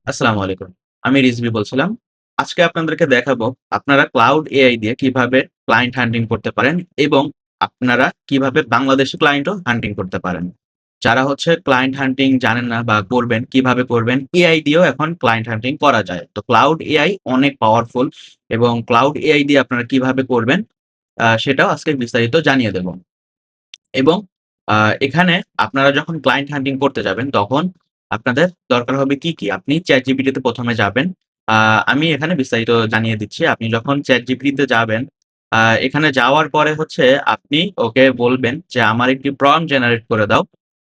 আসসালামু আলাইকুম। আমি রিজভী বলছিলাম। আজকে আপনাদেরকে দেখাবো আপনারা ক্লাউড এআই দিয়ে কিভাবে ক্লায়েন্ট হান্টিং করতে পারেন এবং আপনারা কিভাবে বাংলাদেশী ক্লায়েন্টও হান্টিং করতে পারেন। যারা হচ্ছে ক্লায়েন্ট হান্টিং জানেন না বা করবেন, কিভাবে করবেন? এআই দিয়েও এখন ক্লায়েন্ট হান্টিং করা যায়। তো ক্লাউড এআই অনেক পাওয়ারফুল এবং ক্লাউড এআই দিয়ে আপনারা কিভাবে করবেন সেটাও আজকে বিস্তারিত জানিয়ে দেব। এবং আ এখানে আপনারা যখন ক্লায়েন্ট হান্টিং করতে যাবেন, তখন আপনাদের দরকার হবে কি? আপনি ChatGPT তে ১ম এ যাবেন। আ আমি এখানে বিস্তারিত জানিয়ে দিচ্ছি। আপনি যখন ChatGPT তে যাবেন, আ এখানে যাওয়ার পরে হচ্ছে আপনি ওকে বলবেন যে, "আমার একটি প্রম্পট জেনারেট করে দাও"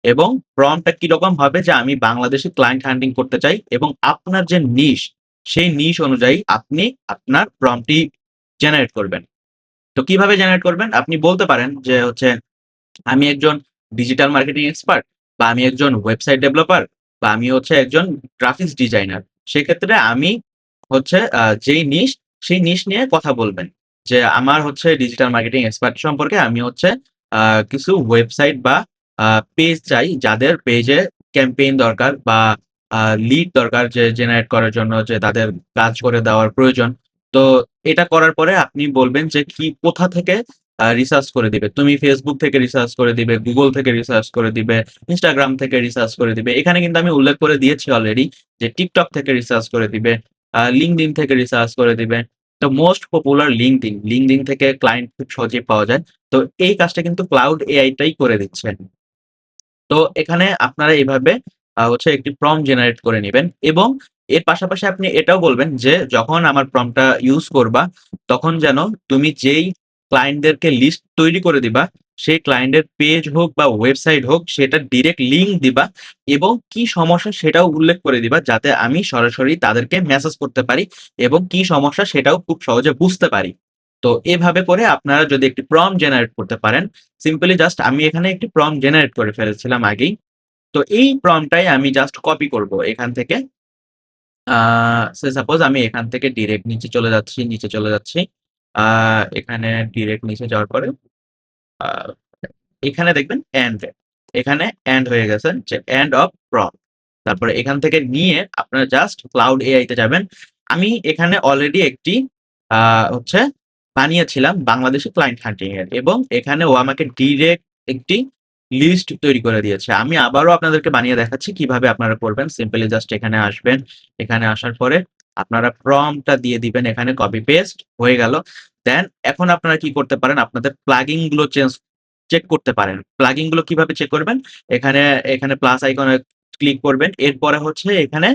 এবং প্রম্পটটা কিরকম হবে যে, "আমি বাংলাদেশী ক্লায়েন্ট হান্টিং করতে চাই" এবং আপনার যে নিশ, সেই নিশ অনুযায়ী আপনি আপনার প্রম্পটটি জেনারেট করবেন। তো কিভাবে জেনারেট করবেন? আপনি বলতে পারেন যে হচ্ছে আমি একজন ডিজিটাল মার্কেটিং এক্সপার্ট বা আমি একজন ওয়েবসাইট ডেভেলপার বা আমি হচ্ছে একজন গ্রাফিক্স ডিজাইনার। সেক্ষেত্রে আমি হচ্ছে যেই নিশ, সেই নিশ নিয়ে কথা বলবেন। যে আমার হচ্ছে ডিজিটাল মার্কেটিং এক্সপার্ট সম্পর্কে আমি হচ্ছে আ কিছু ওয়েবসাইট বা আ পেজ চাই যাদের পেজে ক্যাম্পেইন দরকার বা আ লিড দরকার যে জেনারেট করার জন্য যে তাদের কাজ করে দেওয়ার প্রয়োজন। তো এটা করার পরে আপনি বলবেন যে কোথা থেকে রিসার্চ করে দিবে। তুমি Facebook থেকে রিসার্চ করে দিবে, Google থেকে রিসার্চ করে দিবে, Instagram থেকে রিসার্চ করে দিবে। এখানে কিন্তু আমি উল্লেখ করে দিয়েছি অলরেডি যে TikTok থেকে রিসার্চ করে দিবে, LinkedIn থেকে রিসার্চ করে দিবে। তো মোস্ট পপুলার LinkedIn। LinkedIn থেকে ক্লায়েন্ট খুব সহজেই পাওয়া যায়। তো এই কাজটা কিন্তু ক্লাউড এআই টাই করে দিচ্ছে। তো এখানে আপনারা এভাবে হচ্ছে একটি প্রম্পট জেনারেট করে নিবেন এবং এর পাশাপাশি আপনি এটাও বলবেন যে, "যখন আমার প্রম্পটটা ইউজ করবা, তখন যেন তুমি যেই ক্লায়েন্টদেরকে লিস্ট তৈরি করে দিবা, সেই ক্লায়েন্টের পেজ হোক বা ওয়েবসাইট হোক, সেটার ডিরেক্ট লিঙ্ক দিবা এবং কি সমস্যা সেটাও উল্লেখ করে দিবা, যাতে আমি সরাসরি তাদেরকে মেসেজ করতে পারি এবং কি সমস্যা সেটাও খুব সহজে বুঝতে পারি।" তো এভাবে করে আপনারা যদি একটি প্রম্পট জেনারেট করতে পারেন, সিম্পলি জাস্ট আমি এখানে একটি প্রম্পট জেনারেট করে ফেলেছিলাম আগেই। তো এই প্রম্পটটাই আমি জাস্ট কপি করব এখান থেকে। আ সাপোজ আমি এখান থেকে ডিরেক্ট নিচে চলে যাচ্ছি। আ এখানে ডিরেক্ট নিচে যাওয়ার পরে আ এখানে দেখবেন এখানে এন্ড হয়ে গেছে যে এন্ড অফ প্রম্পট। তারপরে এখান থেকে নিয়ে আপনারা জাস্ট ক্লাউড এআই তে যাবেন। আমি এখানে অলরেডি একটি আ হচ্ছে বানিয়েছিলাম বাংলাদেশী ক্লায়েন্ট হান্টিং এর এবং এখানে ও আমাকে ডিরেক্ট একটি লিস্ট তৈরি করে দিয়েছে। আমি আবারও আপনাদেরকে বানিয়ে দেখাচ্ছি কিভাবে আপনারা করবেন। সিম্পলি জাস্ট এখানে আসবেন। এখানে আসার পরে আপনারা প্রম্পটটা দিয়ে দিবেন এখানে কপি পেস্ট হয়ে গেল। দেন এখন আপনারা কি করতে পারেন? আপনাদের প্লাগইন গুলো চেক করতে পারেন। প্লাগইন গুলো কিভাবে চেক করবেন? এখানে এখানে প্লাস আইকনে ক্লিক করবেন। এরপরে হচ্ছে এখানে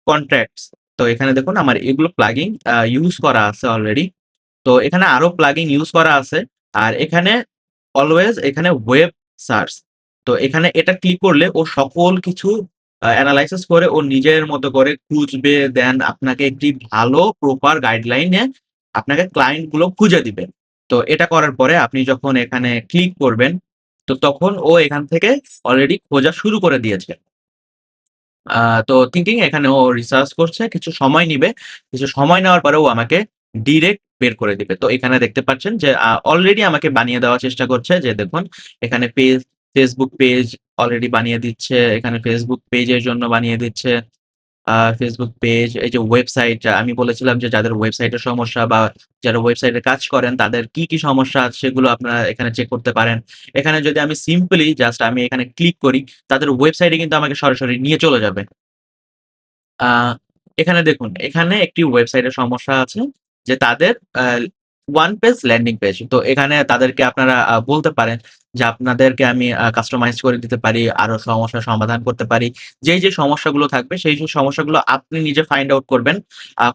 কনট্যাক্টস। তো এখানে দেখুন আমার এগুলো প্লাগইন ইউজ করা আছে অলরেডি। তো এখানে আরো প্লাগইন ইউজ করা আছে। আর এখানে অলওয়েজ এখানে ওয়েব সার্চ। তো এখানে এটা ক্লিক করলে ও সকল কিছু এনালাইসিস করে ও নিজের মতো করে খুঁজবে। দেন আপনাকে একটি ভালো প্রপার গাইডলাইন এ আপনাকে ক্লায়েন্ট গুলো খুঁজে দিবে। তো এটা করার পরে আপনি যখন এখানে ক্লিক করবেন, তো তখন ও এখান থেকে অলরেডি খোঁজা শুরু করে দিয়েছে। আ তো থিংকিং এখানে ও রিসার্চ করছে। কিছু সময় নিবে। কিছু সময় নেওয়ার পরে ও আমাকে ডিরেক্ট বের করে দিবে। তো এখানে দেখতে পাচ্ছেন যে অলরেডি আমাকে বানিয়ে দেওয়ার চেষ্টা করছে যে দেখুন এখানে Facebook পেজ অলরেডি বানিয়ে দিচ্ছে। এখানে Facebook পেজের জন্য বানিয়ে দিচ্ছে। Facebook পেজ, এই যে ওয়েবসাইট আমি বলেছিলাম যে যাদের ওয়েবসাইটের সমস্যা বা যারা ওয়েবসাইটে কাজ করেন তাদের কি সমস্যা আছে সেগুলো আপনারা এখানে চেক করতে পারেন। এখানে যদি আমি সিম্পলি জাস্ট আমি এখানে ক্লিক করি, তাদের ওয়েবসাইটে কিন্তু আমাকে সরাসরি নিয়ে চলে যাবে। আ এখানে দেখুন, এখানে একটি ওয়েবসাইটের সমস্যা আছে যে তাদের আ ওয়ান পেজ ল্যান্ডিং পেজ। তো এখানে তাদেরকে আপনারা বলতে পারেন যে আপনাদেরকে আমি কাস্টমাইজ করে দিতে পারি, আরো সমস্যার সমাধান করতে পারি। যে সমস্যাগুলো থাকবে সেই সমস্যাগুলো আপনি নিজে ফাইন্ড আউট করবেন।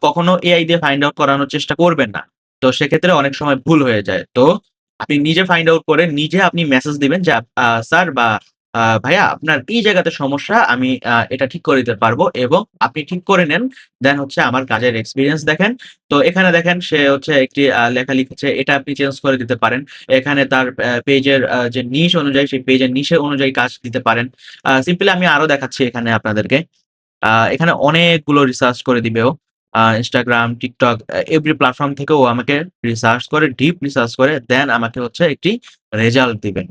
কখনো এআই দিয়ে ফাইন্ড আউট করানোর চেষ্টা করবেন না। তো সেক্ষেত্রে অনেক সময় ভুল হয়ে যায়। তো আপনি নিজে ফাইন্ড আউট করে নিজে আপনি মেসেজ দিবেন যে স্যার বা ভাইয়া আপনার এই জায়গাতে সমস্যা আমি এটা ঠিক করে দিতে পারবো এবং আপনি ঠিক করে নেন। দেন হচ্ছে আমার কাজের এক্সপেরিয়েন্স দেখেন। তো এখানে দেখেন সে হচ্ছে একটি লেখা লিখেছে। এটা আপনি চেঞ্জ করে দিতে পারেন। এখানে তার পেজের যে নিশ অনুযায়ী সেই পেজের নিশের অনুযায়ী কাজ দিতে পারেন। সিম্পলি আমি আরো দেখাচ্ছি এখানে আপনাদেরকে। এখানে অনেকগুলো রিসার্চ করে দিবে ও। Instagram, TikTok এভরি প্ল্যাটফর্ম থেকে ও আমাকে রিসার্চ করে, ডিপ রিসার্চ করে দেন আমাকে হচ্ছে একটি রেজাল্ট দিবে।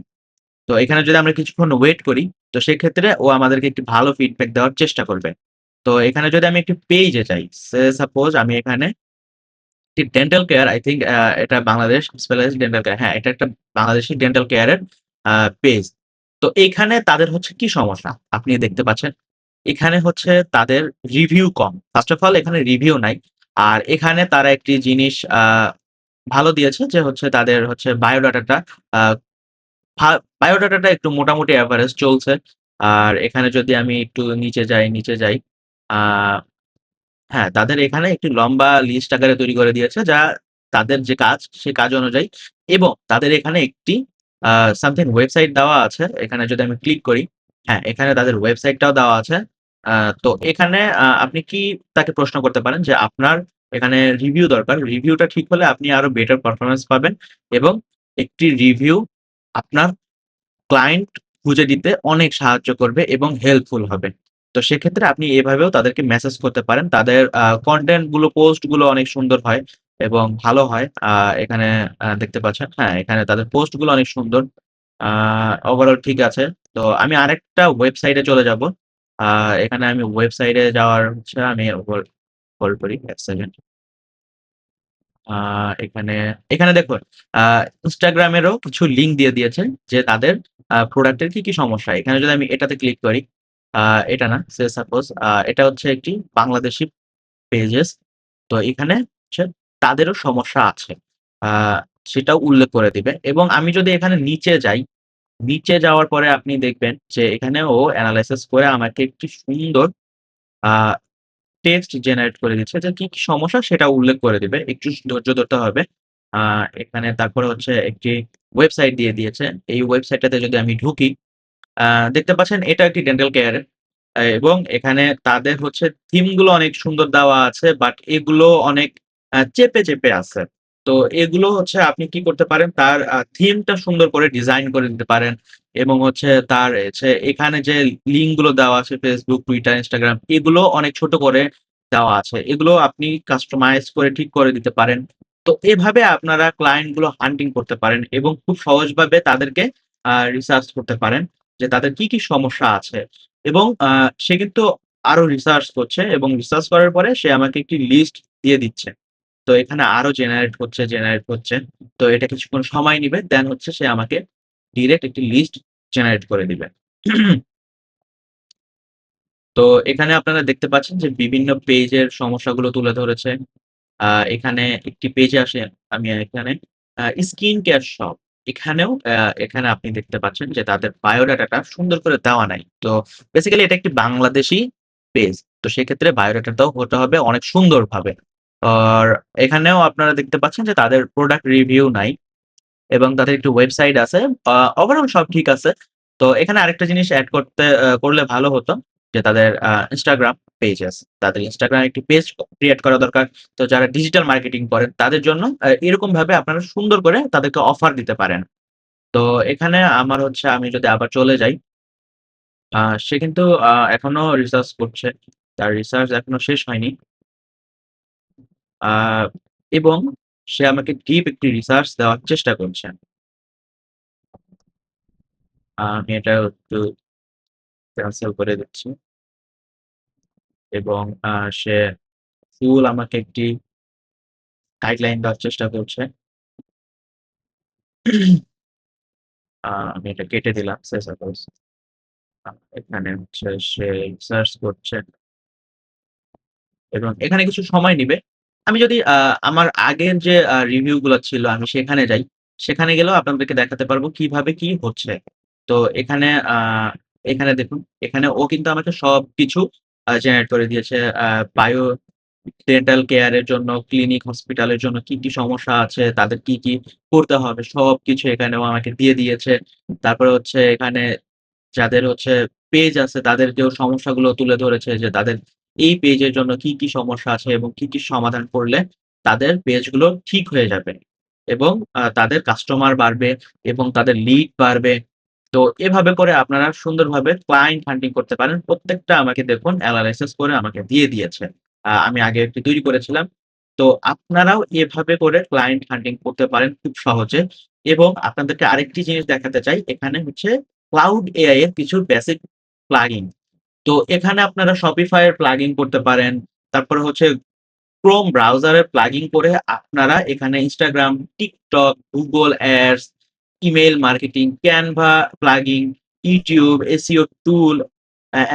তো এখানে যদি আমরা কিছুক্ষণ ওয়েট করি, তো সেক্ষেত্রে ও আমাদেরকে একটি ভালো ফিডব্যাক দেওয়ার চেষ্টা করবে। তো এখানে যদি আমি একটি পেইজে যাই, সাপোজ আমি এখানে একটি ডেন্টাল কেয়ার আই থিংক এটা বাংলাদেশ স্পেশালাইজড ডেন্টাল কেয়ার। হ্যাঁ, এটা একটা বাংলাদেশী ডেন্টাল কেয়ারের পেজ। তো এইখানে তাদের হচ্ছে কি সমস্যা? আপনি দেখতে পাচ্ছেন। এখানে হচ্ছে তাদের review com. First of all এখানে রিভিউ নাই। আর এখানে তারা একটি জিনিস ভালো দিয়েছে যে হচ্ছে তাদের হচ্ছে বায়োডাটাটা আ ভা বায়োডাটাটা একটু মোটামুটি এভারেজ চলছে। আর এখানে যদি আমি একটু নিচে যাই, আ হ্যাঁ, তাদের এখানে একটি লম্বা লিস্ট আকারে তৈরি করে দিয়েছে যা তাদের যে কাজ, সে কাজ অনুযায়ী এবং তাদের এখানে একটি আ সামথিং ওয়েবসাইট দেওয়া আছে। এখানে যদি আমি ক্লিক করি, হ্যাঁ, এখানে তাদের ওয়েবসাইটটাও দেওয়া আছে। আ তো এখানে আপনি কি তাকে প্রশ্ন করতে পারেন যে আপনার এখানে রিভিউ দরকার। রিভিউটা ঠিক হলে আপনি আরো বেটার পারফরম্যান্স পাবেন এবং একটি রিভিউ আপনার ক্লায়েন্ট খুঁজে দিতে অনেক সাহায্য করবে এবং হেল্পফুল হবে। তো সেক্ষেত্রে আপনি এভাবেও তাদেরকে মেসেজ করতে পারেন। তাদের কনটেন্ট গুলো, পোস্ট গুলো অনেক সুন্দর হয় এবং ভালো হয়। এখানে দেখতে পাচ্ছেন, হ্যাঁ, এখানে তাদের পোস্ট গুলো অনেক সুন্দর। আ ওভারঅল ঠিক আছে। তো আমি আরেকটা ওয়েবসাইটে চলে যাবো। আ এখানে আমি ওয়েবসাইটে যাওয়ার হচ্ছে আমি হোল্ড করি ১ সেকেন্ড। আ এখানে, এখানে দেখুন আ Instagram এরও কিছু লিঙ্ক দিয়ে দিয়েছে যে তাদের প্রোডাক্ট এর কি সমস্যা। এখানে যদি আমি এটাতে ক্লিক করি, আ এটা না, সাপোজ এটা হচ্ছে একটি বাংলাদেশী পেজেস। তো এখানে হচ্ছে তাদেরও সমস্যা আছে। আ সেটাও উল্লেখ করে দিবে এবং আমি যদি এখানে নিচে যাই, নিচে যাওয়ার পরে আপনি দেখবেন যে এখানে ও এনালাইসিস করে আমাকে একটি সুন্দর আ টেক্সট জেনারেট করে দিচ্ছে যে কি সমস্যা সেটা উল্লেখ করে দিবে। একটু ধৈর্য ধরতে হবে। আ এখানে তারপরে হচ্ছে একটি ওয়েবসাইট দিয়ে দিয়েছে। এই ওয়েবসাইটটাতে যদি আমি ঢুকি, আ দেখতে পাচ্ছেন এটা একটি ডেন্টাল কেয়ারের এবং এখানে তাদের হচ্ছে থিম গুলো অনেক সুন্দর দেওয়া আছে। বাট এগুলো অনেক চেপে আছে। তো এগুলো হচ্ছে আপনি কি করতে পারেন তার থিমটা সুন্দর করে ডিজাইন করে দিতে পারেন এবং হচ্ছে তার এখানে যে লিঙ্ক গুলো দেওয়া আছে Facebook, Twitter, Instagram এগুলো অনেক ছোট করে দেওয়া আছে। এগুলো আপনি কাস্টমাইজ করে ঠিক করে দিতে পারেন। তো এভাবে আপনারা ক্লায়েন্ট গুলো হান্টিং করতে পারেন এবং খুব সহজভাবে তাদেরকে রিসার্চ করতে পারেন যে তাদের কি সমস্যা আছে এবং সে কিন্তু আরো রিসার্চ করছে এবং রিসার্চ করার পরে সে আমাকে একটি লিস্ট দিয়ে দিচ্ছে। তো এখানে আরো জেনারেট হচ্ছে। তো এটা কিছুক্ষণ সময় নিবে। দেন হচ্ছে সে আমাকে ডিরেক্ট একটি লিস্ট জেনারেট করে দিবে। তো এখানে আপনারা দেখতে পাচ্ছেন যে বিভিন্ন পেজের সমস্যাগুলো তুলে ধরেছে। আ এখানে একটি পেজে আসে আমি এখানে স্কিন কেয়ার শপ। এখানে আপনি দেখতে পাচ্ছেন যে তাদের বায়োডাটাটা সুন্দর করে দেওয়া নাই। তো বেসিক্যালি এটা একটি বাংলাদেশী পেজ। তো সেক্ষেত্রে বায়োডাটাটাও হতে হবে অনেক সুন্দরভাবে। আর এখানেও আপনারা দেখতে পাচ্ছেন যে তাদের প্রোডাক্ট রিভিউ নাই। এবং তাদের একটি ওয়েবসাইট আছে। ওভারঅল সব ঠিক আছে। তো এখানে আরেকটা জিনিস এড করলে ভালো হতো যে তাদের Instagram পেজেস। তাদের Instagram একটি পেজ ক্রিয়েট করা দরকার। তো যারা ডিজিটাল মার্কেটিং করেন তাদের জন্য এরকমভাবে আপনারা সুন্দর করে তাদেরকে অফার দিতে পারেন। তো এখানে আমার হচ্ছে আমি যদি আবার চলে যাই, সে কিন্তু এখনো রিসার্চ করছে। তার রিসার্চ এখনো শেষ হয়নি। আ এবং সে আমাকে ডিপ একটি রিসার্চ দেওয়ার চেষ্টা করছে। আমি এটা একটু ক্যানসেল করে দিচ্ছি এবং সে ফুল আমাকে একটি গাইডলাইন দেওয়ার চেষ্টা করছে। আমি এটা কেটে দিলাম। সে সাপোজ এখানে হচ্ছে সে সার্চ করছে এবং এখানে কিছু সময় নিবে। আমি যদি আমার আগের যে রিভিউ গুলা ছিল আমি সেখানে যাই। সেখানে গেলেও আপনাদেরকে দেখাতে পারবো কিভাবে কি হচ্ছে। তো এখানে আ এখানে দেখুন, এখানে ও কিন্তু আমাকে সবকিছু জেনারেট করে দিয়েছে। বায়ো ডেন্টাল কেয়ার এর জন্য, ক্লিনিক, হসপিটালের জন্য কি সমস্যা আছে, তাদের কি করতে হবে সবকিছু এখানে ও আমাকে দিয়ে দিয়েছে। তারপরে হচ্ছে এখানে যাদের হচ্ছে পেজ আছে তাদেরকেও সমস্যাগুলো তুলে ধরেছে যে তাদের এই পেজের জন্য কি সমস্যা আছে এবং কি সমাধান করলে তাদের পেজগুলো ঠিক হয়ে যাবে এবং তাদের কাস্টমার বাড়বে এবং তাদের লিড বাড়বে। তো এভাবে করে আপনারা সুন্দরভাবে ক্লায়েন্ট হান্টিং করতে পারেন। প্রত্যেকটা আমাকে দেখুন এনালাইসিস করে আমাকে দিয়ে দিয়েছে। আমি আগে একটি তৈরি করেছিলাম। তো আপনারাও এভাবে করে ক্লায়েন্ট হান্টিং করতে পারেন খুব সহজে এবং আপনাদেরকে আরেকটি জিনিস দেখাতে চাই। এখানে হচ্ছে ক্লাউড এআই এর কিছু বেসিক প্লাগইন। তো এখানে আপনারা Shopify এর প্লাগইন করতে পারেন। তারপরে হচ্ছে Chrome ব্রাউজারে প্লাগইন করে আপনারা এখানে Instagram, TikTok, Google Ads, email marketing, Canva plugin, YouTube, SEO টুল,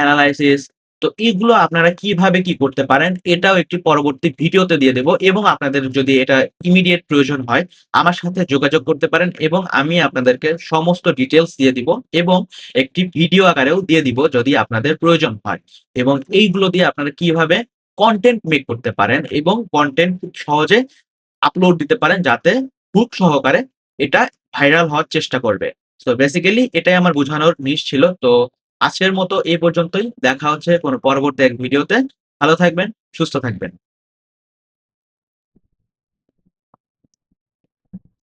এনালাইসিস। তো এগুলো আপনারা কিভাবে কি করতে পারেন এটাও একটি পরবর্তী ভিডিওতে দিয়ে দেব এবং আপনাদের যদি এটা ইমিডিয়েট প্রয়োজন হয় আমার সাথে যোগাযোগ করতে পারেন এবং আমি আপনাদেরকে সমস্ত ডিটেইলস দিয়ে দিব এবং একটি ভিডিও আকারেও দিয়ে দিব যদি আপনাদের প্রয়োজন হয়। এবং এইগুলো দিয়ে আপনারা কিভাবে কনটেন্ট মেক করতে পারেন এবং কনটেন্ট খুব সহজে আপলোড দিতে পারেন যাতে হুক সহকারে এটা ভাইরাল হওয়ার চেষ্টা করবে। সো বেসিক্যালি এটাই আমার বুঝানোর ছিল। তো আজকের মতো এই পর্যন্তই। দেখা হচ্ছে কোনো পরবর্তী এক ভিডিওতে। ভালো থাকবেন, সুস্থ থাকবেন।